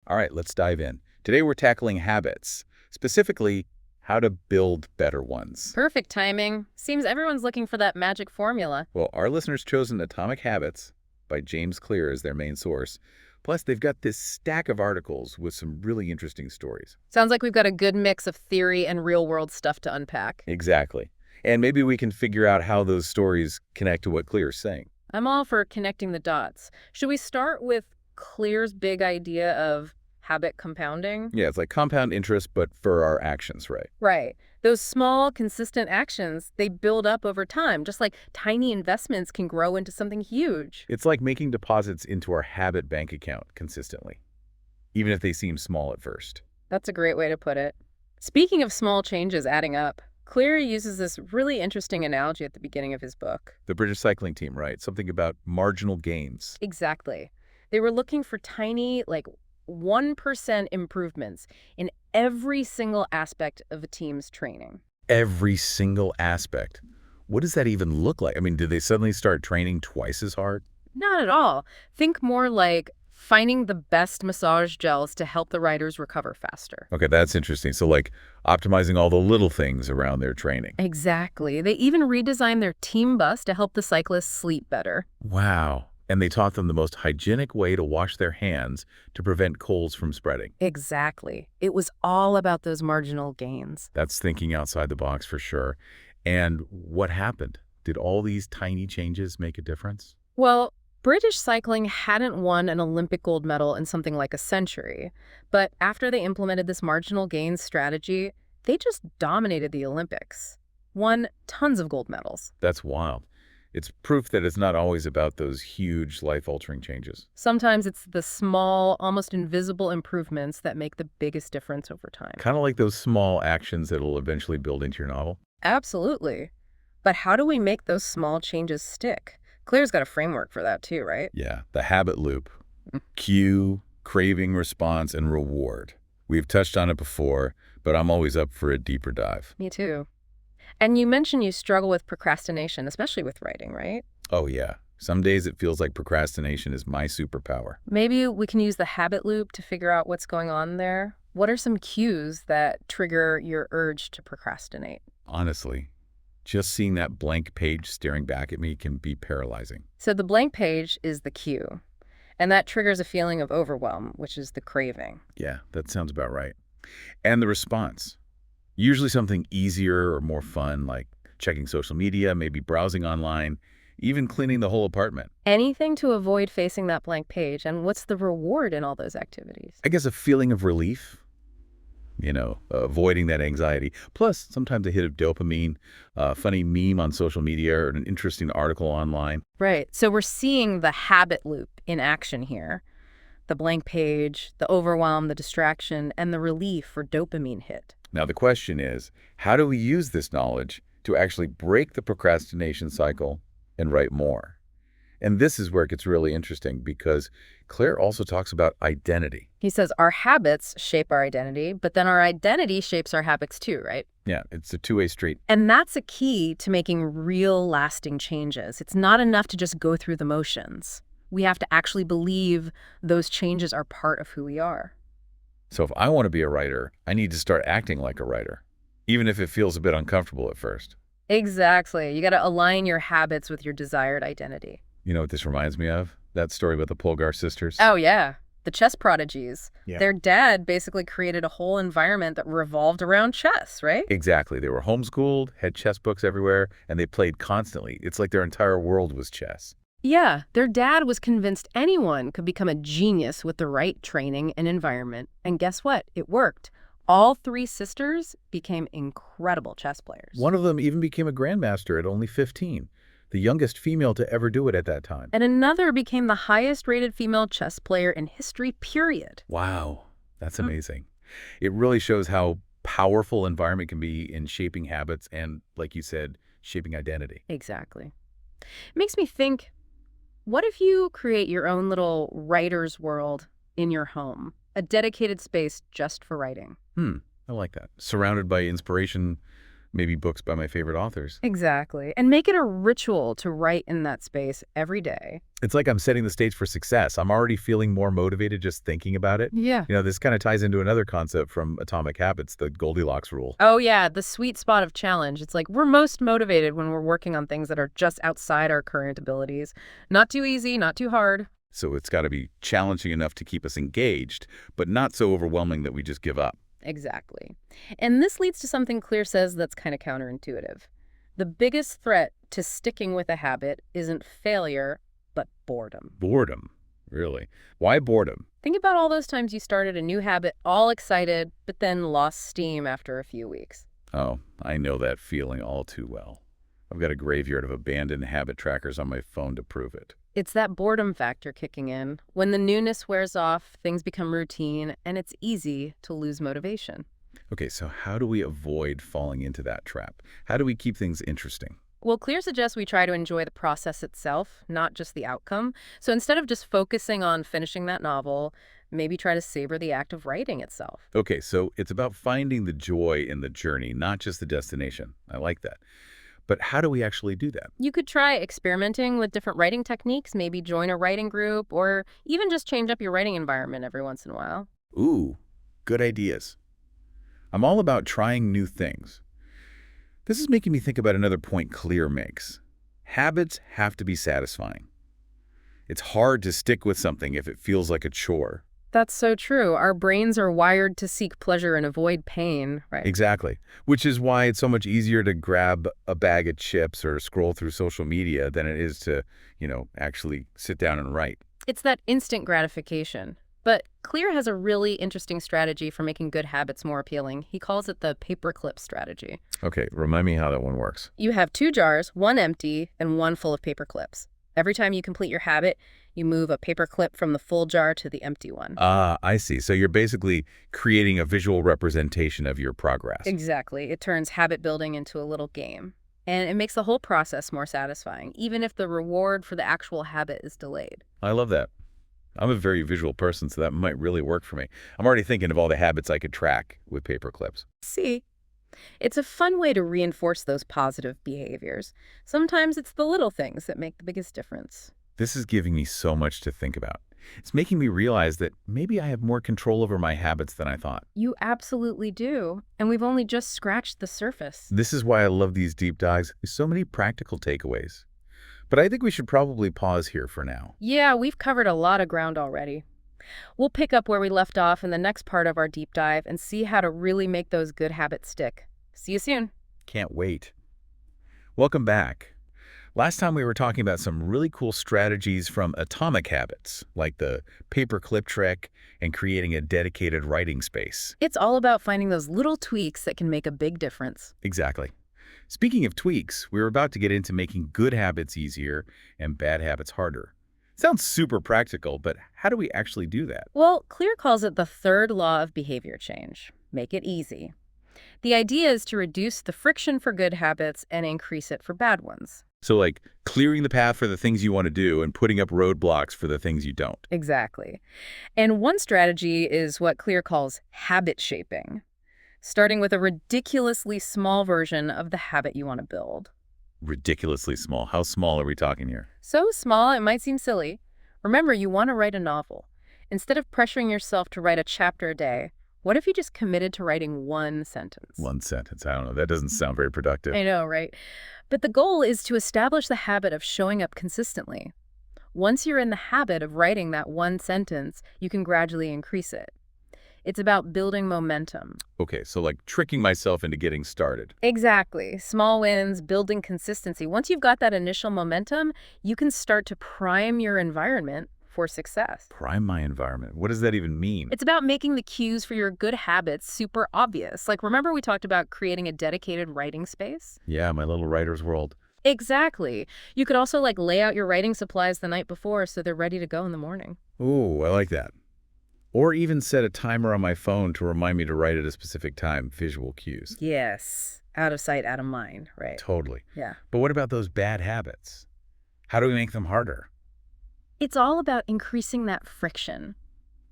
All right, let's dive in. Today we're tackling habits, specifically how to build better ones. Perfect timing. Seems everyone's looking for that magic formula. Well, our listeners chosen Atomic Habits by James Clear as their main source. Plus, they've got this stack of articles with some really interesting stories. Sounds like we've got a good mix of theory and real-world stuff to unpack. Exactly. And maybe we can figure out how those stories connect to what Clear is saying. I'm all for connecting the dots. Should we start with Clear's big idea of habit compounding? Yeah, it's like compound interest, but for our actions, right? Right. Those small, consistent actions, they build up over time, just like tiny investments can grow into something huge. It's like making deposits into our habit bank account consistently, even if they seem small at first. That's a great way to put it. Speaking of small changes adding up, Clear uses this really interesting analogy at the beginning of his book. The British cycling team, right? Something about marginal gains. Exactly. They were looking for tiny, 1% improvements in every single aspect of a team's training. Every single aspect. What does that even look like? I mean, did they suddenly start training twice as hard? Not at all. Think more like finding the best massage gels to help the riders recover faster. Okay, that's interesting. So like optimizing all the little things around their training. Exactly. They even redesigned their team bus to help the cyclists sleep better. Wow. And they taught them the most hygienic way to wash their hands to prevent colds from spreading. Exactly. It was all about those marginal gains. That's thinking outside the box for sure. And what happened? Did all these tiny changes make a difference? Well, British cycling hadn't won an Olympic gold medal in something like a century, but after they implemented this marginal gains strategy, they just dominated the Olympics. Won tons of gold medals. That's wild. It's proof that it's not always about those huge life-altering changes. Sometimes it's the small, almost invisible improvements that make the biggest difference over time. Kind of like those small actions that'll eventually build into your novel. Absolutely. But how do we make those small changes stick? Claire's got a framework for that too, right? Yeah, the habit loop. Cue, craving, response, and reward. We've touched on it before, but I'm always up for a deeper dive. Me too. And you mentioned you struggle with procrastination, especially with writing, right? Oh yeah, some days it feels like procrastination is my superpower. Maybe we can use the habit loop to figure out what's going on there. What are some cues that trigger your urge to procrastinate? Honestly, just seeing that blank page staring back at me can be paralyzing. So the blank page is the cue, and that triggers a feeling of overwhelm, which is the craving. Yeah, that sounds about right. And the response. Usually something easier or more fun, like checking social media, maybe browsing online, even cleaning the whole apartment. Anything to avoid facing that blank page, and what's the reward in all those activities? I guess a feeling of relief, avoiding that anxiety. Plus, sometimes a hit of dopamine, a funny meme on social media, or an interesting article online. Right, so we're seeing the habit loop in action here. The blank page, the overwhelm, the distraction, and the relief or dopamine hit. Now, the question is, how do we use this knowledge to actually break the procrastination cycle and write more? And this is where it gets really interesting because Claire also talks about identity. He says our habits shape our identity, but then our identity shapes our habits too, right? Yeah, it's a two-way street. And that's a key to making real lasting changes. It's not enough to just go through the motions. We have to actually believe those changes are part of who we are. So if I want to be a writer, I need to start acting like a writer, even if it feels a bit uncomfortable at first. Exactly. You got to align your habits with your desired identity. You know what this reminds me of? That story about the Polgar sisters? Oh, yeah. The chess prodigies. Yeah. Their dad basically created a whole environment that revolved around chess, right? Exactly. They were homeschooled, had chess books everywhere, and they played constantly. It's like their entire world was chess. Yeah, their dad was convinced anyone could become a genius with the right training and environment. And guess what? It worked. All three sisters became incredible chess players. One of them even became a grandmaster at only 15, the youngest female to ever do it at that time. And another became the highest-rated female chess player in history, period. Wow, that's amazing. It really shows how powerful environment can be in shaping habits and, like you said, shaping identity. Exactly. It makes me think, what if you create your own little writer's world in your home? A dedicated space just for writing. I like that. Surrounded by inspiration Maybe books by my favorite authors. Exactly. And make it a ritual to write in that space every day. It's like I'm setting the stage for success. I'm already feeling more motivated just thinking about it. Yeah. This kind of ties into another concept from Atomic Habits, the Goldilocks rule. Oh, yeah, the sweet spot of challenge. It's like we're most motivated when we're working on things that are just outside our current abilities. Not too easy, not too hard. So it's got to be challenging enough to keep us engaged, but not so overwhelming that we just give up. Exactly. And this leads to something Clear says that's kind of counterintuitive. The biggest threat to sticking with a habit isn't failure, but boredom. Boredom, really. Why boredom? Think about all those times you started a new habit all excited, but then lost steam after a few weeks. Oh, I know that feeling all too well. I've got a graveyard of abandoned habit trackers on my phone to prove it. It's that boredom factor kicking in. When the newness wears off, things become routine, and it's easy to lose motivation. Okay, so how do we avoid falling into that trap? How do we keep things interesting? Well, Clear suggests we try to enjoy the process itself, not just the outcome. So instead of just focusing on finishing that novel, maybe try to savor the act of writing itself. Okay, so it's about finding the joy in the journey, not just the destination. I like that. But how do we actually do that? You could try experimenting with different writing techniques, maybe join a writing group, or even just change up your writing environment every once in a while. Ooh, good ideas. I'm all about trying new things. This is making me think about another point Clear makes. Habits have to be satisfying. It's hard to stick with something if it feels like a chore. That's so true. Our brains are wired to seek pleasure and avoid pain, right? Exactly. Which is why it's so much easier to grab a bag of chips or scroll through social media than it is to, actually sit down and write. It's that instant gratification. But Clear has a really interesting strategy for making good habits more appealing. He calls it the paperclip strategy. Okay, remind me how that one works. You have 2 jars, one empty and one full of paper clips. Every time you complete your habit, you move a paper clip from the full jar to the empty one. Ah, I see. So you're basically creating a visual representation of your progress. Exactly. It turns habit building into a little game. And it makes the whole process more satisfying, even if the reward for the actual habit is delayed. I love that. I'm a very visual person, so that might really work for me. I'm already thinking of all the habits I could track with paper clips. See? It's a fun way to reinforce those positive behaviors. Sometimes it's the little things that make the biggest difference. This is giving me so much to think about. It's making me realize that maybe I have more control over my habits than I thought. You absolutely do. And we've only just scratched the surface. This is why I love these deep dives. There's so many practical takeaways. But I think we should probably pause here for now. Yeah, we've covered a lot of ground already. We'll pick up where we left off in the next part of our deep dive and see how to really make those good habits stick. See you soon. Can't wait. Welcome back. Last time we were talking about some really cool strategies from Atomic Habits, like the paperclip trick and creating a dedicated writing space. It's all about finding those little tweaks that can make a big difference. Exactly. Speaking of tweaks, we're about to get into making good habits easier and bad habits harder. Sounds super practical, but how do we actually do that? Well, Clear calls it the third law of behavior change. Make it easy. The idea is to reduce the friction for good habits and increase it for bad ones. So like clearing the path for the things you want to do and putting up roadblocks for the things you don't. Exactly. And one strategy is what Clear calls habit shaping, starting with a ridiculously small version of the habit you want to build. Ridiculously small. How small are we talking here? So small it might seem silly. Remember, you want to write a novel. Instead of pressuring yourself to write a chapter a day, what if you just committed to writing one sentence? One sentence. I don't know. That doesn't sound very productive. I know, right? But the goal is to establish the habit of showing up consistently. Once you're in the habit of writing that one sentence, you can gradually increase it. It's about building momentum. Okay, so like tricking myself into getting started. Exactly. Small wins, building consistency. Once you've got that initial momentum, you can start to prime your environment for success. Prime my environment. What does that even mean? It's about making the cues for your good habits super obvious. Like, remember we talked about creating a dedicated writing space? Yeah, my little writer's world. Exactly. You could also lay out your writing supplies the night before so they're ready to go in the morning. Ooh, I like that. Or even set a timer on my phone to remind me to write at a specific time. Visual cues. Yes. Out of sight, out of mind, right? Totally. Yeah. But what about those bad habits? How do we make them harder? It's all about increasing that friction.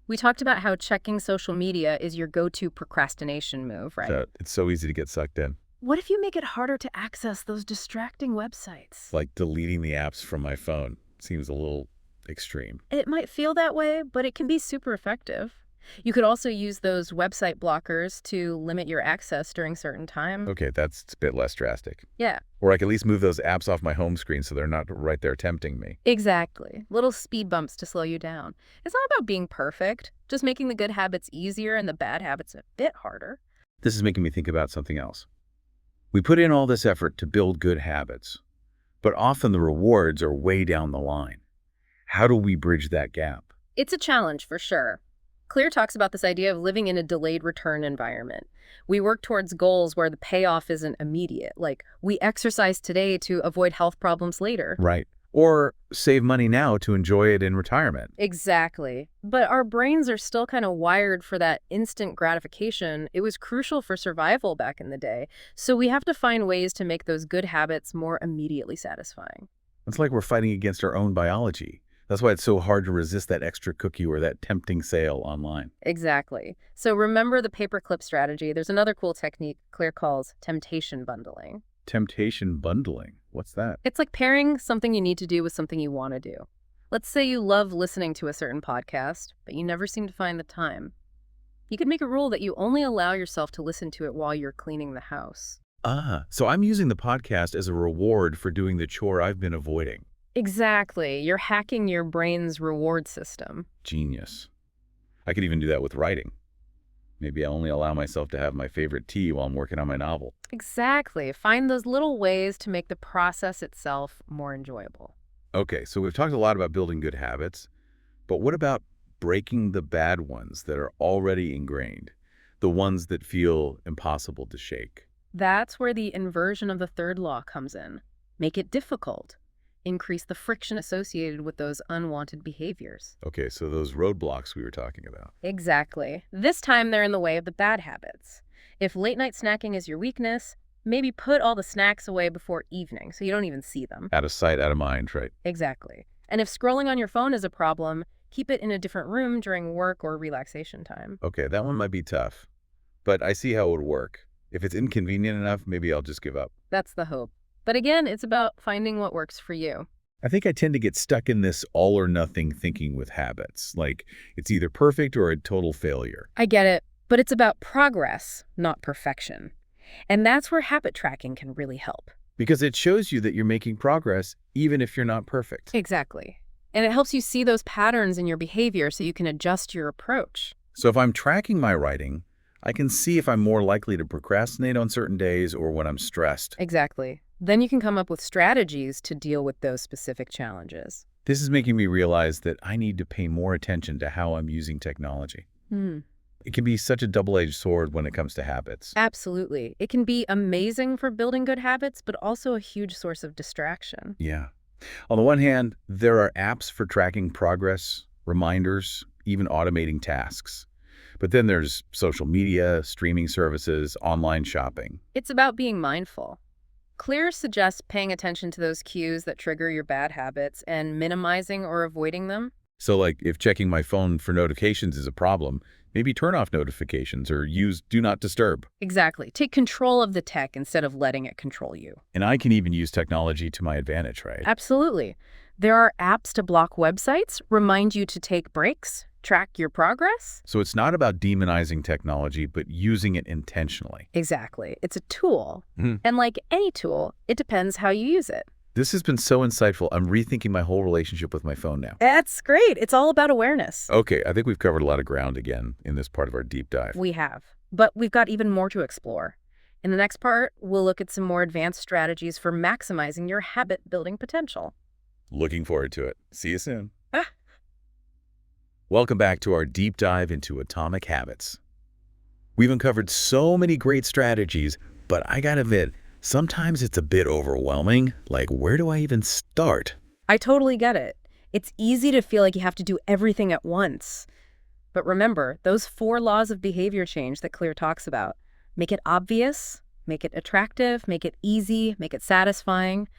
We talked about how checking social media is your go-to procrastination move, right? It's so easy to get sucked in. What if you make it harder to access those distracting websites? Like deleting the apps from my phone seems a little extreme. It might feel that way, but it can be super effective. You could also use those website blockers to limit your access during certain time. Okay, that's a bit less drastic. Yeah, Or I can at least move those apps off my home screen so they're not right there tempting me. exactly. Little speed bumps to slow you down. It's not about being perfect, just making the good habits easier and the bad habits a bit harder. This is making me think about something else. We put in all this effort to build good habits, but often the rewards are way down the line. How do we bridge that gap? It's a challenge for sure. Clear talks about this idea of living in a delayed return environment. We work towards goals where the payoff isn't immediate, like we exercise today to avoid health problems later. Right. Or save money now to enjoy it in retirement. Exactly. But our brains are still kind of wired for that instant gratification. It was crucial for survival back in the day. So we have to find ways to make those good habits more immediately satisfying. It's like we're fighting against our own biology. That's why it's so hard to resist that extra cookie or that tempting sale online. Exactly. So remember the paperclip strategy. There's another cool technique Clear calls temptation bundling. Temptation bundling. What's that? It's like pairing something you need to do with something you want to do. Let's say you love listening to a certain podcast, but you never seem to find the time. You could make a rule that you only allow yourself to listen to it while you're cleaning the house. So I'm using the podcast as a reward for doing the chore I've been avoiding. Exactly. You're hacking your brain's reward system. Genius. I could even do that with writing. Maybe I only allow myself to have my favorite tea while I'm working on my novel. Exactly. Find those little ways to make the process itself more enjoyable. Okay, so we've talked a lot about building good habits, but what about breaking the bad ones that are already ingrained? The ones that feel impossible to shake? That's where the inversion of the third law comes in. Make it difficult. Increase the friction associated with those unwanted behaviors. Okay, so those roadblocks we were talking about. Exactly. This time they're in the way of the bad habits. If late night snacking is your weakness, maybe put all the snacks away before evening so you don't even see them. Out of sight, out of mind, right? Exactly. And if scrolling on your phone is a problem, keep it in a different room during work or relaxation time. Okay, that one might be tough, but I see how it would work. If it's inconvenient enough, maybe I'll just give up. That's the hope. But again, it's about finding what works for you. I think I tend to get stuck in this all or nothing thinking with habits, like it's either perfect or a total failure. I get it, but it's about progress, not perfection. And that's where habit tracking can really help. Because it shows you that you're making progress even if you're not perfect. Exactly. And it helps you see those patterns in your behavior so you can adjust your approach. So if I'm tracking my writing, I can see if I'm more likely to procrastinate on certain days or when I'm stressed. Exactly. Then you can come up with strategies to deal with those specific challenges. This is making me realize that I need to pay more attention to how I'm using technology. It can be such a double-edged sword when it comes to habits. Absolutely. It can be amazing for building good habits, but also a huge source of distraction. Yeah. On the one hand, there are apps for tracking progress, reminders, even automating tasks. But then there's social media, streaming services, online shopping. It's about being mindful. Clear suggests paying attention to those cues that trigger your bad habits and minimizing or avoiding them. So like if checking my phone for notifications is a problem, maybe turn off notifications or use Do Not Disturb. Exactly. Take control of the tech instead of letting it control you. And I can even use technology to my advantage, right? Absolutely. There are apps to block websites, remind you to take breaks, track your progress. So it's not about demonizing technology, but using it intentionally. Exactly. It's a tool. Mhm. And like any tool, it depends how you use it. This has been so insightful. I'm rethinking my whole relationship with my phone now. That's great. It's all about awareness. Okay, I think we've covered a lot of ground again in this part of our deep dive. We have. But we've got even more to explore. In the next part, we'll look at some more advanced strategies for maximizing your habit-building potential. Looking forward to it. See you soon. Ah. Welcome back to our deep dive into atomic habits. We've uncovered so many great strategies, but I gotta admit, sometimes it's a bit overwhelming. Like, where do I even start? I totally get it. It's easy to feel like you have to do everything at once. But remember, those 4 laws of behavior change that Clear talks about. Make it obvious, make it attractive, make it easy, make it satisfying.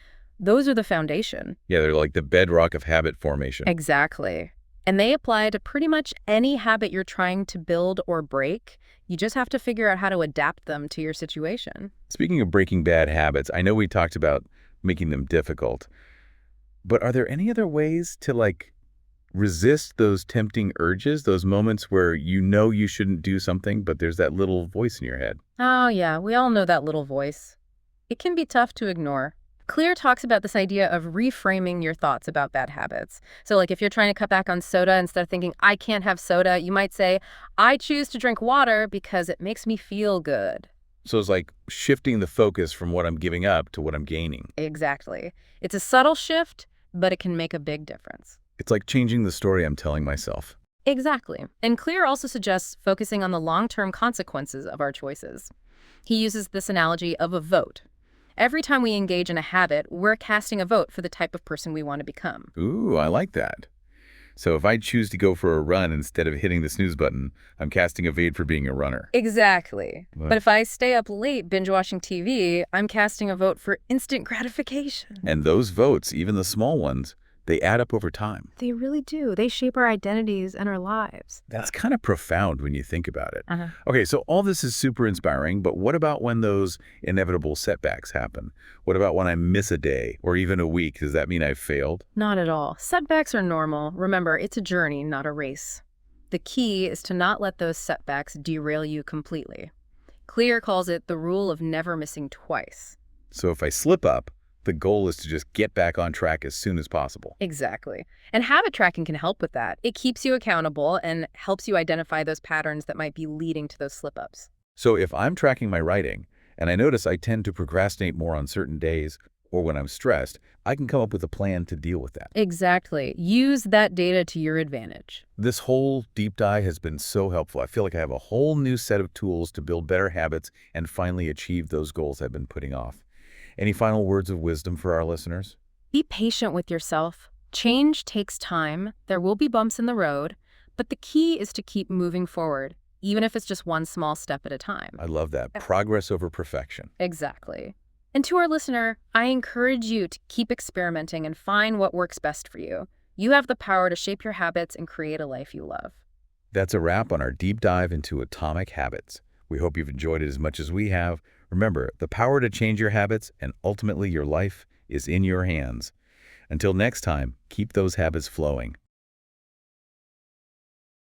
Those are the foundation. Yeah, they're like the bedrock of habit formation. Exactly. And they apply to pretty much any habit you're trying to build or break. You just have to figure out how to adapt them to your situation. Speaking of breaking bad habits, I know we talked about making them difficult, but are there any other ways to resist those tempting urges, those moments where you know you shouldn't do something, but there's that little voice in your head? Oh, yeah, we all know that little voice. It can be tough to ignore. Clear talks about this idea of reframing your thoughts about bad habits. So, like, if you're trying to cut back on soda, instead of thinking, I can't have soda, you might say, I choose to drink water because it makes me feel good. So it's like shifting the focus from what I'm giving up to what I'm gaining. Exactly. It's a subtle shift, but it can make a big difference. It's like changing the story I'm telling myself. Exactly. And Clear also suggests focusing on the long-term consequences of our choices. He uses this analogy of a vote. Every time we engage in a habit, we're casting a vote for the type of person we want to become. Ooh, I like that. So if I choose to go for a run instead of hitting the snooze button, I'm casting a vote for being a runner. Exactly. What? But if I stay up late binge-watching TV, I'm casting a vote for instant gratification. And those votes, even the small ones, they add up over time. They really do. They shape our identities and our lives. That's kind of profound when you think about it. Uh-huh. Okay, so all this is super inspiring, but what about when those inevitable setbacks happen? What about when I miss a day or even a week? Does that mean I've failed? Not at all. Setbacks are normal. Remember, it's a journey, not a race. The key is to not let those setbacks derail you completely. Clear calls it the rule of never missing twice. So if I slip up, the goal is to just get back on track as soon as possible. Exactly. And habit tracking can help with that. It keeps you accountable and helps you identify those patterns that might be leading to those slip-ups. So if I'm tracking my writing and I notice I tend to procrastinate more on certain days or when I'm stressed, I can come up with a plan to deal with that. Exactly. Use that data to your advantage. This whole deep dive has been so helpful. I feel like I have a whole new set of tools to build better habits and finally achieve those goals I've been putting off. Any final words of wisdom for our listeners? Be patient with yourself. Change takes time. There will be bumps in the road, but the key is to keep moving forward, even if it's just one small step at a time. I love that. Progress over perfection. Exactly. And to our listener, I encourage you to keep experimenting and find what works best for you. You have the power to shape your habits and create a life you love. That's a wrap on our deep dive into atomic habits. We hope you've enjoyed it as much as we have. Remember, the power to change your habits and ultimately your life is in your hands. Until next time, keep those habits flowing.